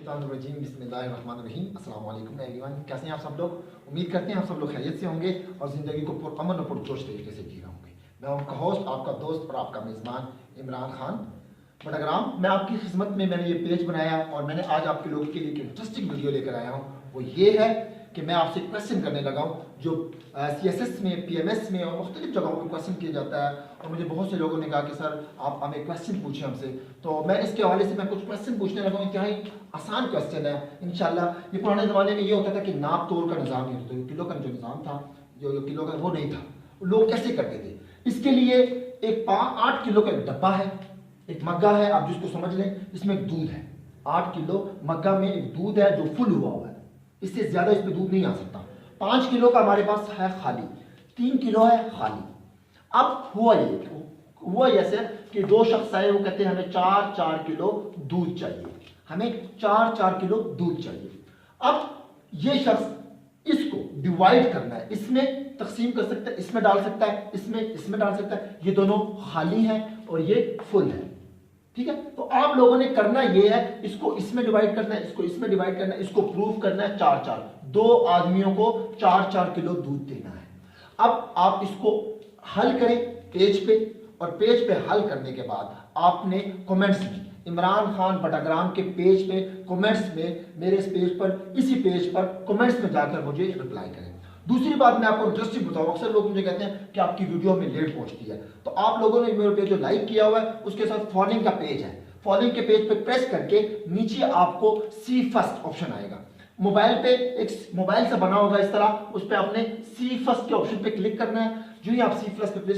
बिस्मिल्लाहिर्रहमानिर्रहीम। अस्सलाम वालेकुम एवरीवन। कैसे हैं आप सब लोग? उम्मीद करते हैं आप सब लोग खैरियत से होंगे और ज़िंदगी को पुरअमन और पुरजोश तरीके से जी रहे होंगे। मैं आपका होस्ट, आपका दोस्त और आपका मेज़बान इमरान खान बटग्राम। मैं आपकी खिदमत में मैंने ये पेज बनाया और मैंने आज आपके लोगों के लिए एक इंटरेस्टिंग वीडियो लेकर आया हूँ। वो ये है कि मैं आपसे क्वेश्चन करने लगा हूँ जो CSS में, PMS में और मुख्तलिफ जगहों पर क्वेश्चन किया जाता है। और मुझे बहुत से लोगों ने कहा कि सर आप हमें क्वेश्चन पूछें हमसे, तो मैं इसके हवाले से मैं कुछ क्वेश्चन पूछने लगा हूँ। इंतहाई आसान क्वेश्चन है इंशाल्लाह। ये पुराने ज़माने में ये होता था कि नाप तोल का निज़ाम नहीं होता, किलो का जो निज़ाम था, जो किलो का वो नहीं था। लोग कैसे करते थे? इसके लिए एक 8 किलो का डब्बा है, एक मग्गा है, आप जिसको समझ लें, इसमें एक दूध है। 8 किलो मग्गा में एक दूध है जो फुल हुआ है, इससे ज्यादा इसमें दूध नहीं आ सकता। 5 किलो का हमारे पास है खाली, 3 किलो है खाली। अब हुआ ऐसे कि दो शख्स आए, वो कहते हैं हमें 4-4 किलो दूध चाहिए, हमें 4-4 किलो दूध चाहिए। अब ये शख्स इसको डिवाइड करना है, इसमें तकसीम कर सकता है, इसमें डाल सकता है, इसमें डाल सकता है। ये दोनों खाली हैं और ये फुल है, ठीक है। तो आप लोगों ने करना ये है, इसको इसमें डिवाइड करना है, इसको इसमें डिवाइड करना है, इसको प्रूव करना है 4-4, 2 आदमियों को 4-4 किलो दूध देना है। अब आप इसको हल करें पेज पे, और पेज पे हल करने के बाद आपने कमेंट्स में इमरान खान बटाग्राम के पेज पे कमेंट्स में, मेरे इस पेज पर, इसी पेज पर कमेंट्स में जाकर मुझे रिप्लाई करें। दूसरी बात मैं आपको इंटरेस्टिंग बताऊं, अक्सर लोग मुझे कहते हैं कि आपकी वीडियो में लेट पहुंचती है, तो आप लोगों ने मेरे पेज जो लाइक किया हुआ है उसके साथ फॉलोइंग का पेज है, फॉलोइंग के पेज पे प्रेस करके नीचे आपको सी फर्स्ट ऑप्शन आएगा। मोबाइल पे एक मोबाइल से बना होगा इस तरह, उस पर आपने सी फर्स्ट के ऑप्शन पे क्लिक करना है। जो ही आप सी फर्स्ट पे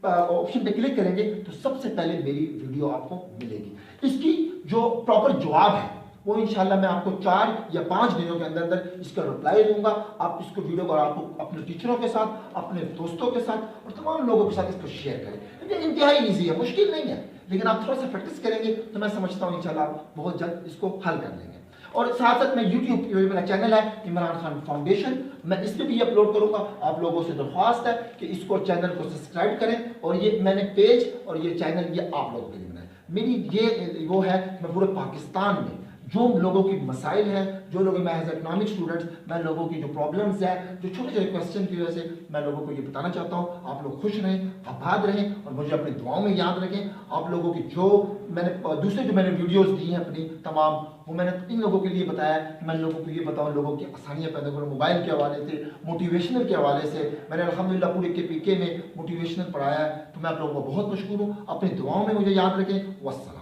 ऑप्शन पे क्लिक करेंगे तो सबसे पहले मेरी वीडियो आपको मिलेगी। इसकी जो प्रॉपर जवाब है वो इंशाल्लाह मैं आपको 4 या 5 दिनों के अंदर अंदर इसका रिप्लाई दूंगा। आप इसको वीडियो को आप अपने टीचरों के साथ, अपने दोस्तों के साथ और तमाम लोगों के साथ इसको शेयर करें। ये इंतहाई ईजी है, मुश्किल नहीं है, लेकिन आप थोड़ा सा प्रैक्टिस करेंगे तो मैं समझता हूँ इंशाल्लाह आप बहुत जल्द इसको हल कर लेंगे। और साथ साथ मैं यूट्यूब पे मेरा चैनल है इमरान खान फाउंडेशन, मैं इस पर भी अपलोड करूंगा। आप लोगों से दरख्वास्त है कि इसको चैनल को सब्सक्राइब करें, और ये मैंने पेज और ये चैनल ये आप लोगों के लिए बनाया। मेरी ये वो है, मैं पूरे पाकिस्तान में जो लोगों की मसाइल हैं, जो लोग, मैं एज इकोनॉमिक स्टूडेंट्स, मैं लोगों की जो प्रॉब्लम्स है, जो छोटे छोटे क्वेश्चन की वजह से मैं लोगों को ये बताना चाहता हूँ। आप लोग खुश रहें, आबाद रहें और मुझे अपनी दुआओं में याद रखें। आप लोगों की जो मैंने वीडियोस दी हैं अपनी तमाम, वो मैंने इन लोगों के लिए बताया कि मैं लोगों को ये बताऊँ, लोगों की आसानियाँ पैदा करूँ। मोबाइल के हवाले से, मोटिवेशनल के हवाले से मैंने अल्हम्दुलिल्लाह पूरे KPK में मोटिवेशनल पढ़ाया है, तो मैं आप लोगों को बहुत मशकूर हूँ। अपनी दुआओं में मुझे याद रखें। वस्सलाम।